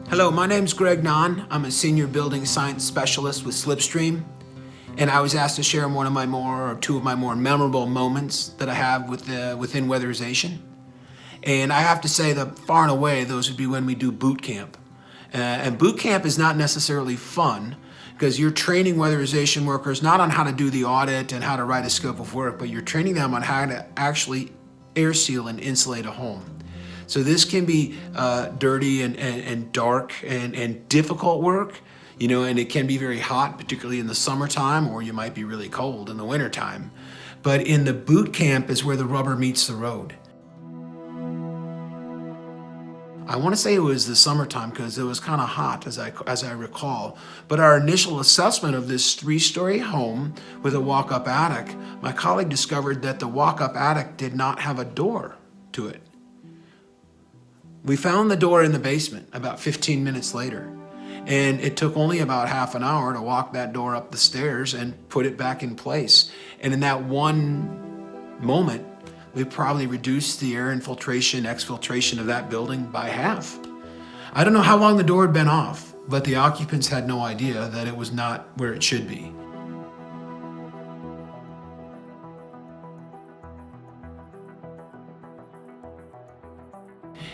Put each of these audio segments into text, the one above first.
Hello, my name's Greg Nahn. I'm a senior building science specialist with Slipstream, and I was asked to share two of my more memorable moments that I have within weatherization. And I have to say that far and away, those would be when we do boot camp. And boot camp is not necessarily fun because you're training weatherization workers not on how to do the audit and how to write a scope of work, but you're training them on how to actually air seal and insulate a home. So this can be dirty and dark and difficult work, and it can be very hot, particularly in the summertime, or you might be really cold in the wintertime. But in the boot camp is where the rubber meets the road. I want to say it was the summertime because it was kind of hot as I recall. But our initial assessment of this 3-story home with a walk-up attic, my colleague discovered that the walk-up attic did not have a door to it. We found the door in the basement about 15 minutes later, and it took only about half an hour to walk that door up the stairs and put it back in place. And in that one moment, we probably reduced the air infiltration, exfiltration of that building by half. I don't know how long the door had been off, but the occupants had no idea that it was not where it should be.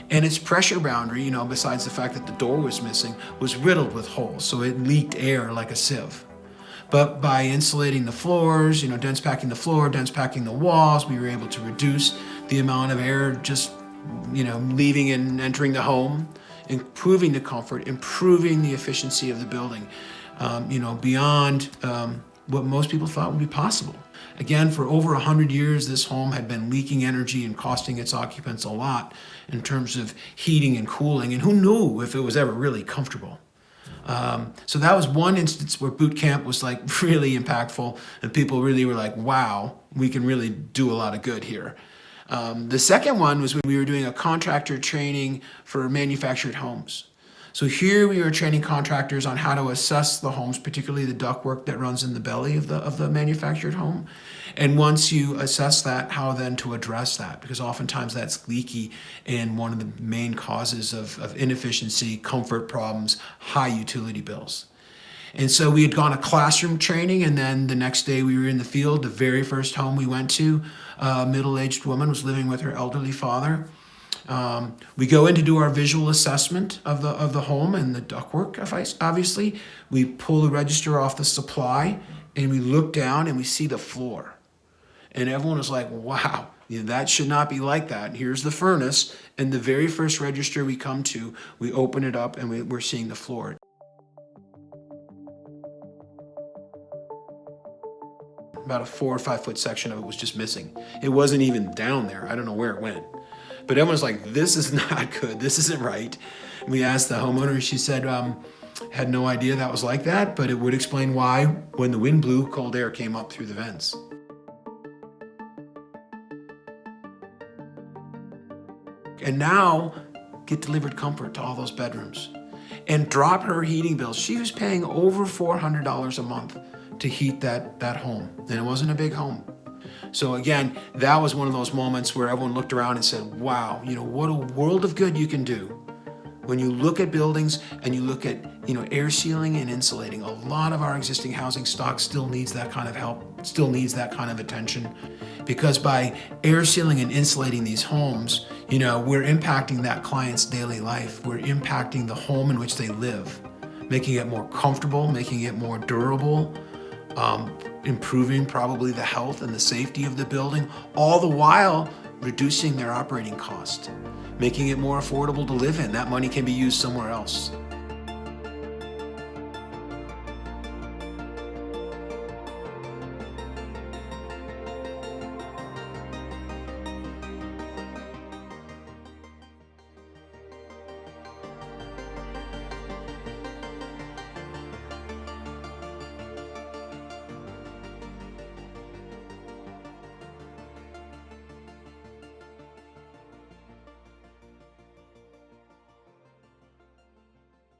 And its pressure boundary, besides the fact that the door was missing, was riddled with holes, so it leaked air like a sieve. But by insulating the floors, dense packing the floor, dense packing the walls, we were able to reduce the amount of air just, leaving and entering the home, improving the comfort, improving the efficiency of the building, beyond what most people thought would be possible. Again, for over 100 years, this home had been leaking energy and costing its occupants a lot in terms of heating and cooling, and who knew if it was ever really comfortable. So that was one instance where boot camp was really impactful, and people really were like, wow, we can really do a lot of good here. The second one was when we were doing a contractor training for manufactured homes. So here we were training contractors on how to assess the homes, particularly the ductwork that runs in the belly of the manufactured home. And once you assess that, how then to address that, because oftentimes that's leaky and one of the main causes of inefficiency, comfort problems, high utility bills. And so we had gone a classroom training, and then the next day we were in the field. The very first home we went to, a middle-aged woman was living with her elderly father. We go in to do our visual assessment of the home and the ductwork, obviously. We pull the register off the supply, and we look down and we see the floor. And everyone was like, wow, that should not be like that. Here's the furnace, and the very first register we come to, we open it up and we're seeing the floor. About a 4 or 5 foot section of it was just missing. It wasn't even down there. I don't know where it went. But everyone's like, this is not good. This isn't right. And we asked the homeowner. She said, had no idea that was like that, but it would explain why, when the wind blew, cold air came up through the vents. And now, get delivered comfort to all those bedrooms. And drop her heating bills. She was paying over $400 a month to heat that home. And it wasn't a big home. So again, that was one of those moments where everyone looked around and said, wow, what a world of good you can do when you look at buildings and you look at, air sealing and insulating. A lot of our existing housing stock still needs that kind of help, still needs that kind of attention. Because by air sealing and insulating these homes, we're impacting that client's daily life. We're impacting the home in which they live, making it more comfortable, making it more durable, improving probably the health and the safety of the building, all the while reducing their operating cost, making it more affordable to live in. That money can be used somewhere else.